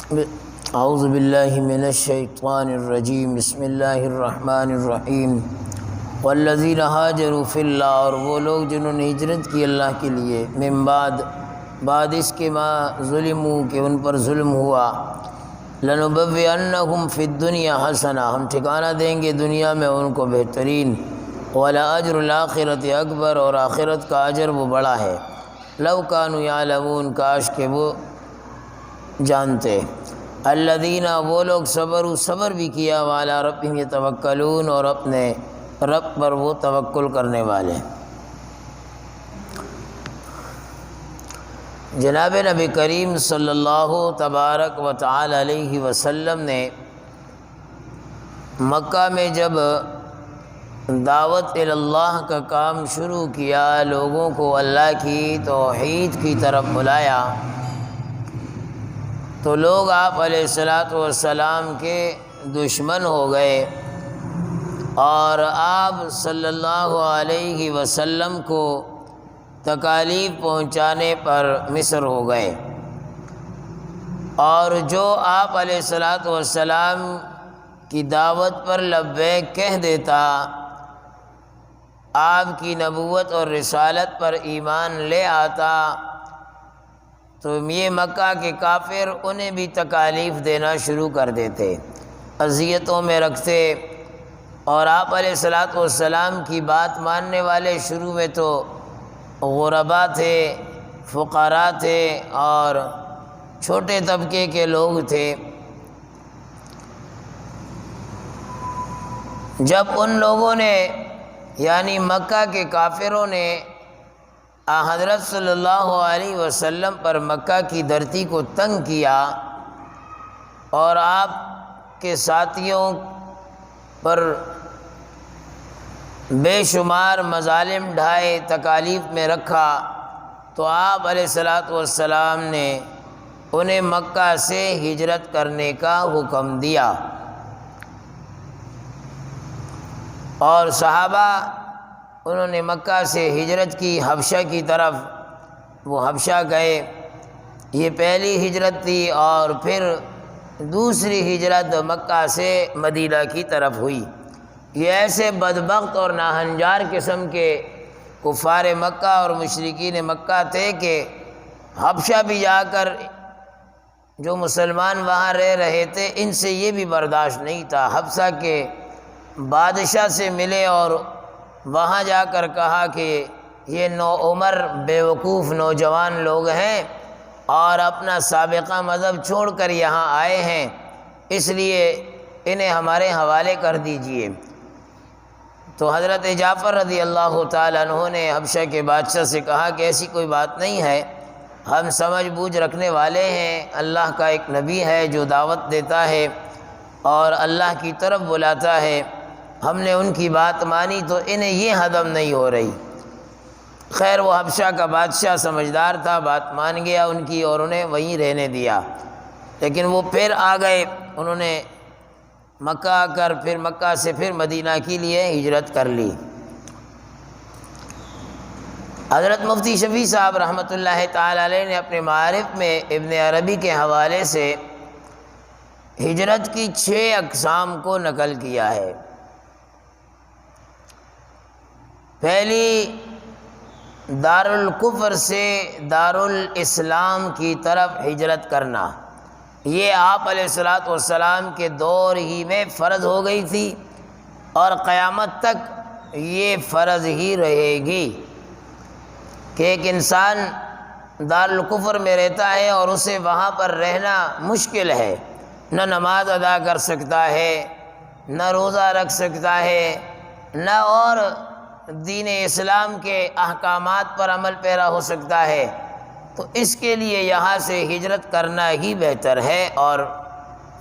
اعوذ باللہ من الشیطان الرجیم، بسم اللہ الرحمن الرحیم۔ والذین ہاجروا فی اللہ، اور وہ لوگ جنہوں نے ہجرت کی اللہ کے لیے، من بعد اس کے ما ظلموا کہ ان پر ظلم ہوا، لنبوئنہم فی الدنیا حسنہ، ہم ٹھکانہ دیں گے دنیا میں ان کو بہترین، ولاجر الآخرۃ اکبر، اور آخرت کا اجر وہ بڑا ہے، لو کانوا یعلمون، کاش کہ وہ جانتے، الذین، وہ لوگ صبر بھی کیا، وعلی ربہم یتوکلون، اور اپنے رب پر وہ توکل کرنے والے۔ جناب نبی کریم صلی اللہ تبارک و تعالی علیہ وسلم نے مکہ میں جب دعوت اللہ کا کام شروع کیا، لوگوں کو اللہ کی توحید کی طرف بلایا، تو لوگ آپ علیہ الصلاۃ والسلام کے دشمن ہو گئے، اور آپ صلی اللہ علیہ وسلم کو تکالیف پہنچانے پر مصر ہو گئے، اور جو آپ علیہ الصلاۃ والسلام کی دعوت پر لبیک کہہ دیتا، آپ کی نبوت اور رسالت پر ایمان لے آتا، تو یہ مکہ کے کافر انہیں بھی تکالیف دینا شروع کر دیتے، اذیتوں میں رکھتے، اور آپ علیہ الصلاۃ والسلام کی بات ماننے والے شروع میں تو غربا تھے، فقراء تھے، اور چھوٹے طبقے کے لوگ تھے۔ جب ان لوگوں نے یعنی مکہ کے کافروں نے حضرت صلی اللہ علیہ وسلم پر مکہ کی دھرتی کو تنگ کیا، اور آپ کے ساتھیوں پر بے شمار مظالم ڈھائے، تکالیف میں رکھا، تو آپ علیہ الصلاۃ والسلام نے انہیں مکہ سے ہجرت کرنے کا حکم دیا، اور صحابہ انہوں نے مکہ سے ہجرت کی حبشہ کی طرف، وہ حبشہ گئے، یہ پہلی ہجرت تھی، اور پھر دوسری ہجرت مکہ سے مدینہ کی طرف ہوئی۔ یہ ایسے بدبخت اور ناہنجار قسم کے کفار مکہ اور مشرکین مکہ تھے کہ حبشہ بھی جا کر جو مسلمان وہاں رہ رہے تھے، ان سے یہ بھی برداشت نہیں تھا۔ حبشہ کے بادشاہ سے ملے اور وہاں جا کر کہا کہ یہ نوعمر بیوقوف نوجوان لوگ ہیں، اور اپنا سابقہ مذہب چھوڑ کر یہاں آئے ہیں، اس لیے انہیں ہمارے حوالے کر دیجئے۔ تو حضرت جعفر رضی اللہ تعالیٰ عنہ نے حبشہ کے بادشاہ سے کہا کہ ایسی کوئی بات نہیں ہے، ہم سمجھ بوجھ رکھنے والے ہیں، اللہ کا ایک نبی ہے جو دعوت دیتا ہے اور اللہ کی طرف بلاتا ہے، ہم نے ان کی بات مانی تو انہیں یہ ہضم نہیں ہو رہی۔ خیر وہ حبشہ کا بادشاہ سمجھدار تھا، بات مان گیا ان کی، اور انہیں وہیں رہنے دیا، لیکن وہ پھر آ گئے، انہوں نے مکہ آ کر پھر مکہ سے پھر مدینہ کے لیے ہجرت کر لی۔ حضرت مفتی شفیع صاحب رحمۃ اللہ تعالی علیہ نے اپنے معارف میں ابن عربی کے حوالے سے ہجرت کی 6 اقسام کو نقل کیا ہے۔ پہلی، دارالکفر سے دارالاسلام کی طرف ہجرت کرنا، یہ آپ علیہ الصلاۃ والسلام کے دور ہی میں فرض ہو گئی تھی، اور قیامت تک یہ فرض ہی رہے گی کہ ایک انسان دارالکفر میں رہتا ہے اور اسے وہاں پر رہنا مشکل ہے، نہ نماز ادا کر سکتا ہے، نہ روزہ رکھ سکتا ہے، نہ اور دین اسلام کے احکامات پر عمل پیرا ہو سکتا ہے، تو اس کے لیے یہاں سے ہجرت کرنا ہی بہتر ہے اور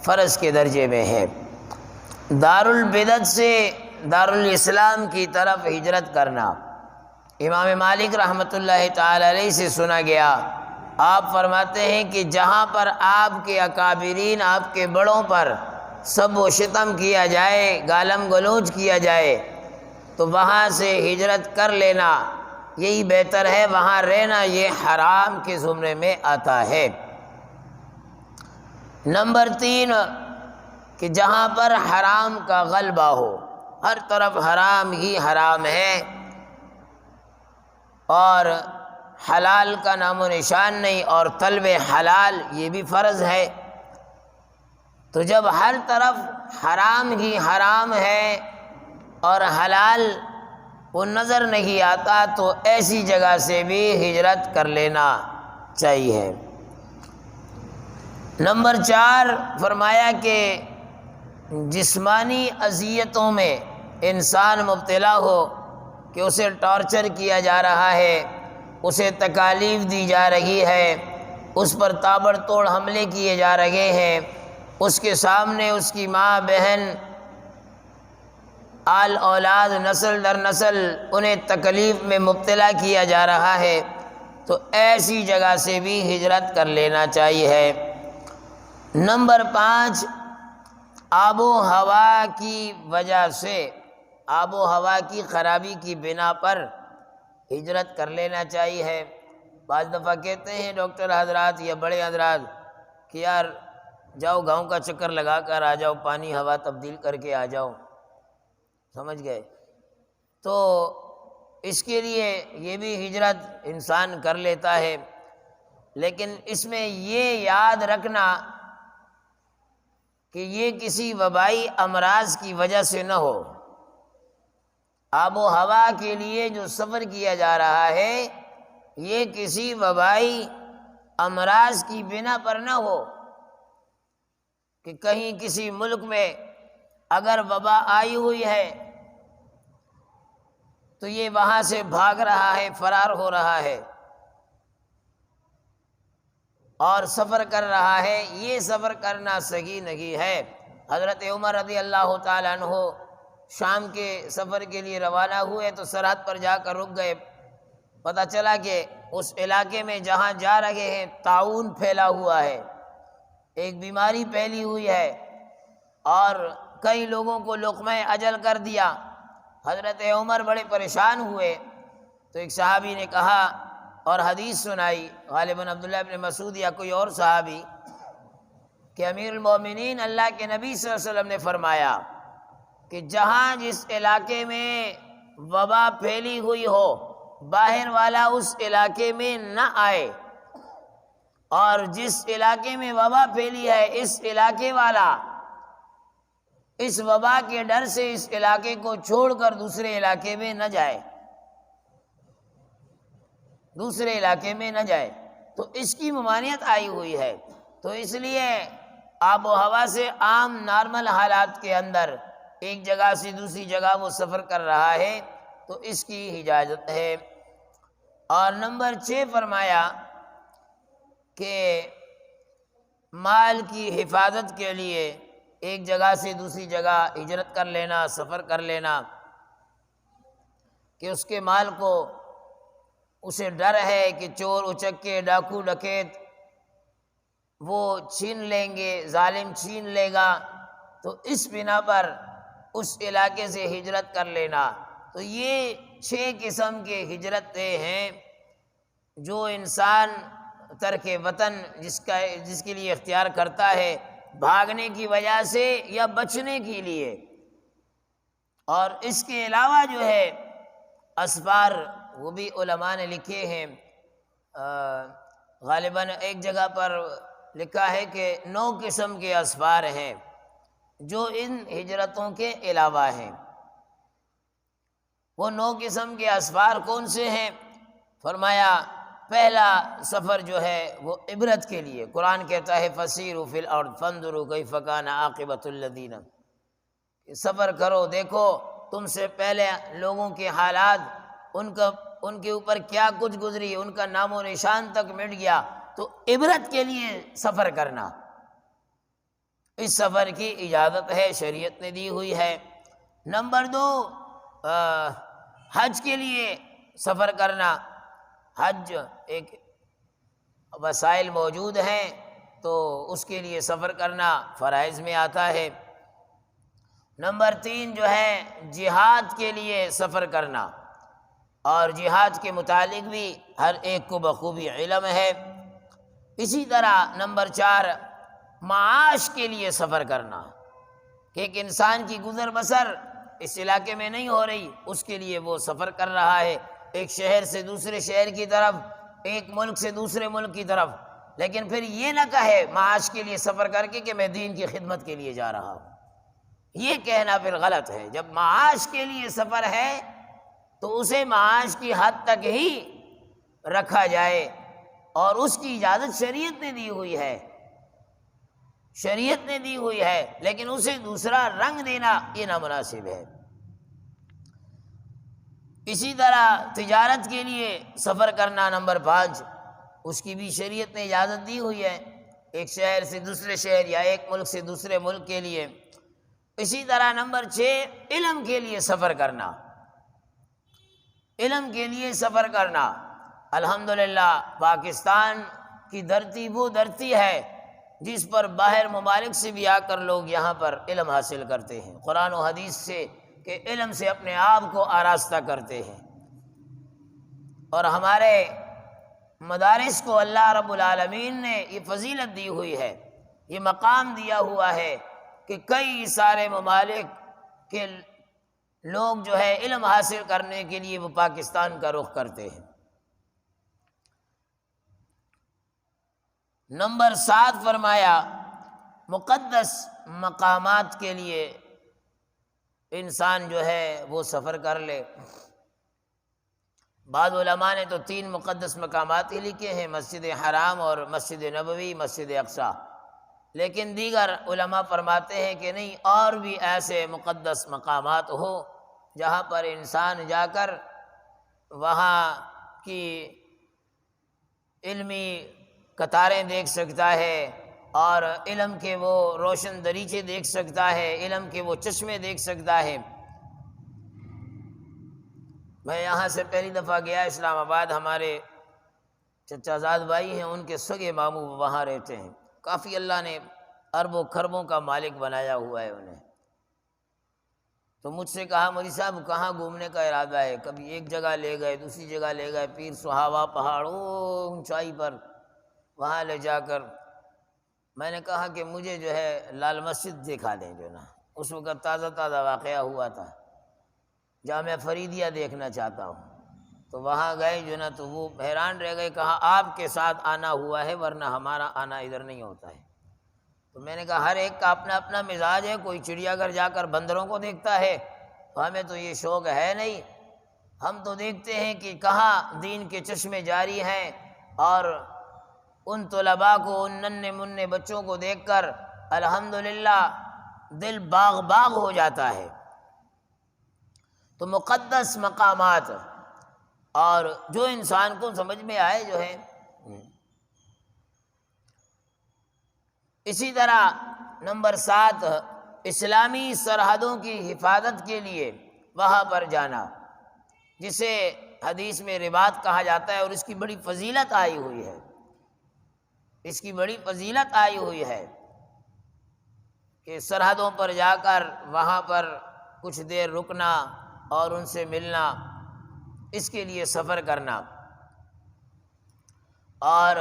فرض کے درجے میں ہے۔ دارالبدعت سے دارالاسلام کی طرف ہجرت کرنا، امام مالک رحمۃ اللہ تعالی علیہ سے سنا گیا، آپ فرماتے ہیں کہ جہاں پر آپ کے اکابرین، آپ کے بڑوں پر سب و شتم کیا جائے، گالم گلوچ کیا جائے، تو وہاں سے ہجرت کر لینا یہی بہتر ہے، وہاں رہنا یہ حرام کے زمرے میں آتا ہے۔ نمبر 3 کہ جہاں پر حرام کا غلبہ ہو، ہر طرف حرام ہی حرام ہے اور حلال کا نام و نشان نہیں، اور طلب حلال یہ بھی فرض ہے۔ تو جب ہر طرف حرام ہی حرام ہے اور حلال وہ نظر نہیں آتا تو ایسی جگہ سے بھی ہجرت کر لینا چاہیے۔ نمبر 4 فرمایا کہ جسمانی اذیتوں میں انسان مبتلا ہو، کہ اسے ٹارچر کیا جا رہا ہے، اسے تکالیف دی جا رہی ہے، اس پر تابڑ توڑ حملے کیے جا رہے ہیں، اس کے سامنے اس کی ماں بہن آل اولاد نسل در نسل انہیں تکلیف میں مبتلا کیا جا رہا ہے، تو ایسی جگہ سے بھی ہجرت کر لینا چاہیے۔ نمبر 5 آب و ہوا کی وجہ سے، آب و ہوا کی خرابی کی بنا پر ہجرت کر لینا چاہیے۔ بعض دفعہ کہتے ہیں ڈاکٹر حضرات یا بڑے حضرات کہ یار جاؤ گاؤں کا چکر لگا کر آ جاؤ، پانی ہوا تبدیل کر کے آ جاؤ، سمجھ گئے؟ تو اس کے لیے یہ بھی ہجرت انسان کر لیتا ہے، لیکن اس میں یہ یاد رکھنا کہ یہ کسی وبائی امراض کی وجہ سے نہ ہو۔ آب و ہوا کے لیے جو سفر کیا جا رہا ہے یہ کسی وبائی امراض کی بنا پر نہ ہو، کہ کہیں کسی ملک میں اگر وبا آئی ہوئی ہے تو یہ وہاں سے بھاگ رہا ہے، فرار ہو رہا ہے اور سفر کر رہا ہے، یہ سفر کرنا صحیح نہیں ہے۔ حضرت عمر رضی اللہ تعالیٰ عنہ شام کے سفر کے لیے روانہ ہوئے تو سرحد پر جا کر رک گئے، پتہ چلا کہ اس علاقے میں جہاں جا رہے ہیں طاعون پھیلا ہوا ہے، ایک بیماری پھیلی ہوئی ہے اور کئی لوگوں کو لقمہ اجل کر دیا۔ حضرت عمر بڑے پریشان ہوئے تو ایک صحابی نے کہا اور حدیث سنائی، غالباً عبداللہ ابن مسعود یا کوئی اور صحابی، کہ امیر المومنین اللہ کے نبی صلی اللہ علیہ وسلم نے فرمایا کہ جہاں جس علاقے میں وبا پھیلی ہوئی ہو باہر والا اس علاقے میں نہ آئے، اور جس علاقے میں وبا پھیلی ہے اس علاقے والا اس وبا کے ڈر سے اس علاقے کو چھوڑ کر دوسرے علاقے میں نہ جائے، دوسرے علاقے میں نہ جائے۔ تو اس کی ممانعت آئی ہوئی ہے، تو اس لیے آب و ہوا سے عام نارمل حالات کے اندر ایک جگہ سے دوسری جگہ وہ سفر کر رہا ہے تو اس کی اجازت ہے۔ اور نمبر 6 فرمایا کہ مال کی حفاظت کے لیے ایک جگہ سے دوسری جگہ ہجرت کر لینا، سفر کر لینا، کہ اس کے مال کو اسے ڈر ہے کہ چور اچکے ڈاکو ڈکیت وہ چھین لیں گے، ظالم چھین لے گا، تو اس بنا پر اس علاقے سے ہجرت کر لینا۔ تو یہ 6 قسم کے ہجرتیں ہیں جو انسان ترک وطن جس کے لیے اختیار کرتا ہے، بھاگنے کی وجہ سے یا بچنے کے لیے۔ اور اس کے علاوہ جو ہے اسفار، وہ بھی علماء نے لکھے ہیں، غالباً ایک جگہ پر لکھا ہے کہ 9 قسم کے اسفار ہیں جو ان ہجرتوں کے علاوہ ہیں۔ وہ 9 قسم کے اسفار کون سے ہیں؟ فرمایا پہلا سفر جو ہے وہ عبرت کے لیے، قرآن کہتا ہے فسیروا فی الارض فانظروا کیف کان عاقبۃ الذین، سفر کرو دیکھو تم سے پہلے لوگوں کے حالات، ان کے اوپر کیا کچھ گزری، ان کا نام و نشان تک مٹ گیا، تو عبرت کے لیے سفر کرنا، اس سفر کی اجازت ہے، شریعت نے دی ہوئی ہے۔ نمبر 2 حج کے لیے سفر کرنا، حج ایک وسائل موجود ہیں تو اس کے لیے سفر کرنا فرائض میں آتا ہے۔ نمبر 3 جو ہے جہاد کے لیے سفر کرنا، اور جہاد کے متعلق بھی ہر ایک کو بخوبی علم ہے۔ اسی طرح نمبر 4 معاش کے لیے سفر کرنا، کہ ایک انسان کی گزر بسر اس علاقے میں نہیں ہو رہی، اس کے لیے وہ سفر کر رہا ہے، ایک شہر سے دوسرے شہر کی طرف، ایک ملک سے دوسرے ملک کی طرف، لیکن پھر یہ نہ کہے معاش کے لیے سفر کر کے کہ میں دین کی خدمت کے لیے جا رہا ہوں، یہ کہنا پھر غلط ہے۔ جب معاش کے لیے سفر ہے تو اسے معاش کی حد تک ہی رکھا جائے، اور اس کی اجازت شریعت نے دی ہوئی ہے، شریعت نے دی ہوئی ہے، لیکن اسے دوسرا رنگ دینا یہ نامناسب ہے۔ اسی طرح تجارت کے لیے سفر کرنا نمبر 5، اس کی بھی شریعت نے اجازت دی ہوئی ہے، ایک شہر سے دوسرے شہر یا ایک ملک سے دوسرے ملک کے لیے۔ اسی طرح نمبر 6، علم کے لیے سفر کرنا، علم کے لیے سفر کرنا۔ الحمدللہ پاکستان کی دھرتی وہ دھرتی ہے جس پر باہر ممالک سے بھی آ کر لوگ یہاں پر علم حاصل کرتے ہیں، قرآن و حدیث سے کہ علم سے اپنے آپ کو آراستہ کرتے ہیں، اور ہمارے مدارس کو اللہ رب العالمین نے یہ فضیلت دی ہوئی ہے، یہ مقام دیا ہوا ہے کہ کئی سارے ممالک کے لوگ جو ہے علم حاصل کرنے کے لیے وہ پاکستان کا رخ کرتے ہیں۔ نمبر 7 فرمایا مقدس مقامات کے لیے انسان جو ہے وہ سفر کر لے۔ بعض علماء نے تو 3 مقدس مقامات ہی لکھے ہیں، مسجد حرام اور مسجد نبوی، مسجد اقصی، لیکن دیگر علماء فرماتے ہیں کہ نہیں، اور بھی ایسے مقدس مقامات ہو جہاں پر انسان جا کر وہاں کی علمی قطاریں دیکھ سکتا ہے، اور علم کے وہ روشن دریچے دیکھ سکتا ہے، علم کے وہ چشمے دیکھ سکتا ہے۔ میں یہاں سے پہلی دفعہ گیا اسلام آباد، ہمارے چچا زاد بھائی ہیں، ان کے سگے ماموں وہاں رہتے ہیں، کافی اللہ نے اربوں خربوں کا مالک بنایا ہوا ہے انہیں۔ تو مجھ سے کہا مولوی صاحب کہاں گھومنے کا ارادہ ہے؟ کبھی ایک جگہ لے گئے، دوسری جگہ لے گئے، پیر سہاوا پہاڑ اونچائی پر، وہاں لے جا کر میں نے کہا کہ مجھے جو ہے لال مسجد دکھا دیں، جو نا اس وقت تازہ تازہ واقعہ ہوا تھا، جامعہ فریدیہ دیکھنا چاہتا ہوں۔ تو وہاں گئے جو نا، تو وہ حیران رہ گئے، کہا آپ کے ساتھ آنا ہوا ہے ورنہ ہمارا آنا ادھر نہیں ہوتا ہے۔ تو میں نے کہا ہر ایک کا اپنا اپنا مزاج ہے، کوئی چڑیا گھر جا کر بندروں کو دیکھتا ہے، تو ہمیں تو یہ شوق ہے نہیں، ہم تو دیکھتے ہیں کہ کہاں دین کے چشمے جاری ہیں، اور ان طلباء کو، ان ننھے منھے بچوں کو دیکھ کر الحمدللہ دل باغ باغ ہو جاتا ہے۔ تو مقدس مقامات اور جو انسان کو سمجھ میں آئے جو ہے۔ اسی طرح نمبر 7، اسلامی سرحدوں کی حفاظت کے لیے وہاں پر جانا، جسے حدیث میں رباط کہا جاتا ہے، اور اس کی بڑی فضیلت آئی ہوئی ہے، اس کی بڑی فضیلت آئی ہوئی ہے کہ سرحدوں پر جا کر وہاں پر کچھ دیر رکنا اور ان سے ملنا، اس کے لیے سفر کرنا۔ اور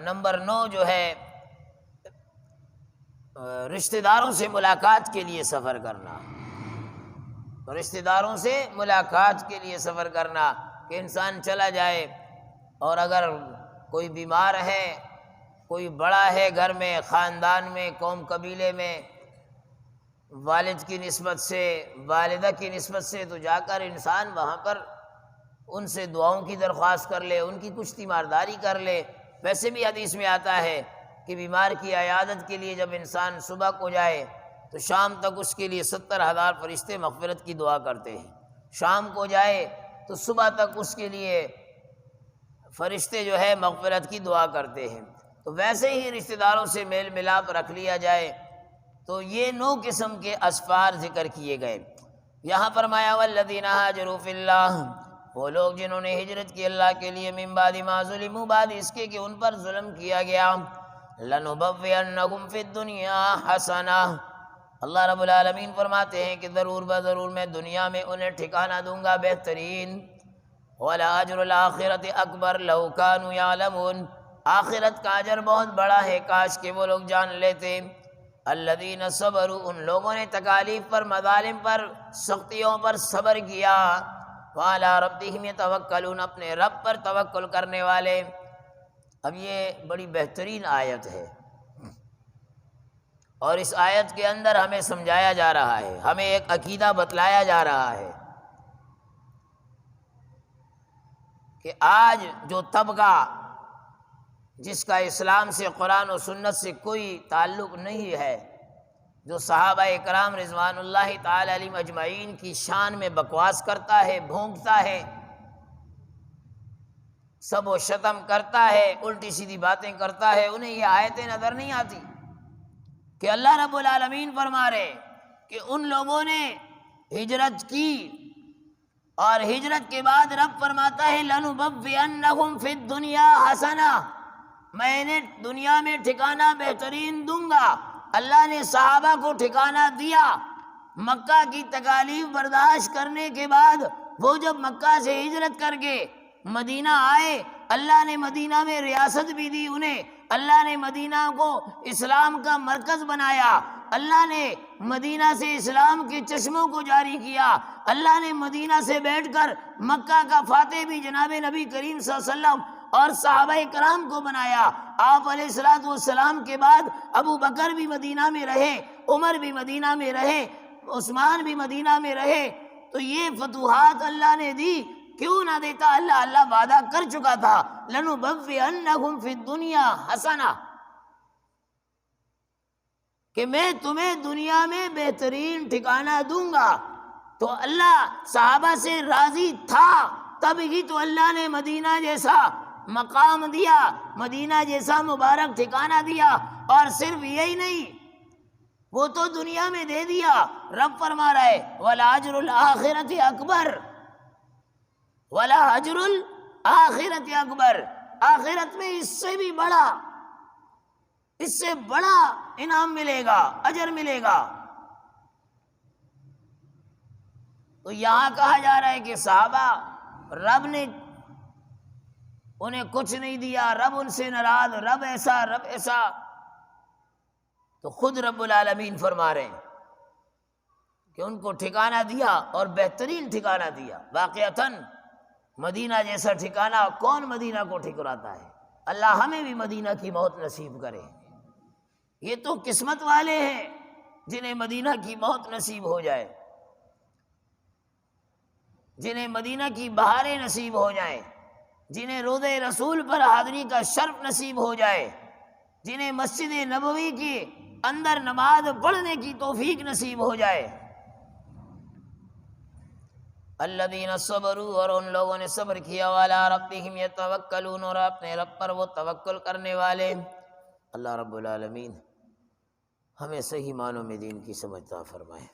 نمبر 9 جو ہے رشتہ داروں سے ملاقات کے لیے سفر کرنا، رشتہ داروں سے ملاقات کے لیے سفر کرنا، کہ انسان چلا جائے، اور اگر کوئی بیمار ہے، کوئی بڑا ہے گھر میں، خاندان میں، قوم قبیلے میں، والد کی نسبت سے، والدہ کی نسبت سے، تو جا کر انسان وہاں پر ان سے دعاؤں کی درخواست کر لے، ان کی کچھ تیمارداری کر لے۔ ویسے بھی حدیث میں آتا ہے کہ بیمار کی عیادت کے لیے جب انسان صبح کو جائے تو شام تک اس کے لیے 70,000 فرشتے مغفرت کی دعا کرتے ہیں، شام کو جائے تو صبح تک اس کے لیے فرشتے جو ہے مغفرت کی دعا کرتے ہیں۔ تو ویسے ہی رشتہ داروں سے میل ملاپ رکھ لیا جائے۔ تو یہ 9 قسم کے اسفار ذکر کیے گئے۔ یہاں فرمایا والذین ہاجروا فی اللہ، وہ لوگ جنہوں نے ہجرت کی اللہ کے لیے، من بعد ما ظلموا، بعد اس کے کہ ان پر ظلم کیا گیا، لنبوئنہم فی الدنیا حسنہ، اللہ رب العالمین فرماتے ہیں کہ ضرور بضرور میں دنیا میں انہیں ٹھکانہ دوں گا بہترین، وَلَأَجْرُ الْآخِرَةِ أَكْبَرُ لَوْ كَانُوا يَعْلَمُونَ، آخرت کا اجر بہت بڑا ہے، کاش کہ وہ لوگ جان لیتے۔ الذین صبروا، ان لوگوں نے تکالیف پر، مظالم پر، سختیوں پر صبر کیا۔ وعلی ربہم یتوکلون، اپنے رب پر توکل کرنے والے۔ اب یہ بڑی بہترین آیت ہے، اور اس آیت کے اندر ہمیں سمجھایا جا رہا ہے، ہمیں ایک عقیدہ بتلایا جا رہا ہے کہ آج جو طبقہ جس کا اسلام سے، قرآن و سنت سے کوئی تعلق نہیں ہے، جو صحابہ کرام رضوان اللہ تعالی علیہم اجمعین کی شان میں بکواس کرتا ہے، بھونکتا ہے، سب و شتم کرتا ہے، الٹی سیدھی باتیں کرتا ہے، انہیں یہ آیتیں نظر نہیں آتی کہ اللہ رب العالمین فرما رہے کہ ان لوگوں نے ہجرت کی، اور ہجرت کے بعد رب فرماتا ہے لَنُبَوِّئَنَّهُمْ فِي الدُّنْيَا حَسَنَةً، میں نے دنیا میں ٹھکانہ بہترین دوں گا۔ اللہ نے صحابہ کو ٹھکانہ دیا، مکہ کی تکالیف برداشت کرنے کے بعد وہ جب مکہ سے ہجرت کر کے مدینہ آئے، اللہ نے مدینہ میں ریاست بھی دی انہیں، اللہ نے مدینہ کو اسلام کا مرکز بنایا، اللہ نے مدینہ سے اسلام کے چشموں کو جاری کیا، اللہ نے مدینہ سے بیٹھ کر مکہ کا فاتح بھی جناب نبی کریم صلی اللہ علیہ وسلم اور صحابہ کرام کو بنایا۔ آپ علیہ الصلوۃ والسلام کے بعد ابو بکر بھی مدینہ میں رہے، عمر بھی مدینہ میں رہے، عثمان بھی مدینہ میں رہے، تو یہ فتوحات اللہ نے دی، کیوں نہ دیتا؟ اللہ وعدہ کر چکا تھا لَنُبَوِّئَنَّهُمْ فِي الدُّنْيَا حَسَنَةً، کہ میں تمہیں دنیا میں بہترین ٹھکانہ دوں گا۔ تو اللہ صحابہ سے راضی تھا، تب ہی تو اللہ نے مدینہ جیسا مقام دیا، مدینہ جیسا مبارک ٹھکانہ دیا۔ اور صرف یہی نہیں، وہ تو دنیا میں دے دیا، رب فرما رہا ہے وَلَأَجْرُ الْآخِرَةِ أَكْبَرُ، وَلَأَجْرُ الْآخِرَةِ أَكْبَرُ، آخرت میں اس سے بھی بڑا، اس سے بڑا انعام ملے گا، اجر ملے گا۔ تو یہاں کہا جا رہا ہے کہ صحابہ، رب نے انہیں کچھ نہیں دیا، رب ان سے ناراض، رب ایسا، رب ایسا۔ تو خود رب العالمین فرما رہے ہیں کہ ان کو ٹھکانہ دیا، اور بہترین ٹھکانہ دیا۔ واقعتاً مدینہ جیسا ٹھکانہ کون مدینہ کو ٹھکراتا ہے؟ اللہ ہمیں بھی مدینہ کی موت نصیب کرے۔ یہ تو قسمت والے ہیں جنہیں مدینہ کی موت نصیب ہو جائے، جنہیں مدینہ کی بہاریں نصیب ہو جائیں، جنہیں روضہ رسول پر حاضری کا شرف نصیب ہو جائے، جنہیں مسجد نبوی کے اندر نماز پڑھنے کی توفیق نصیب ہو جائے۔ الذین صبروا، اور ان لوگوں نے صبر کیا، وعلی ربہم یتوکلون، اور اپنے رب پر وہ توکل کرنے والے۔ اللہ رب العالمین ہمیں صحیح معنوں میں دین کی سمجھ عطا فرمائے۔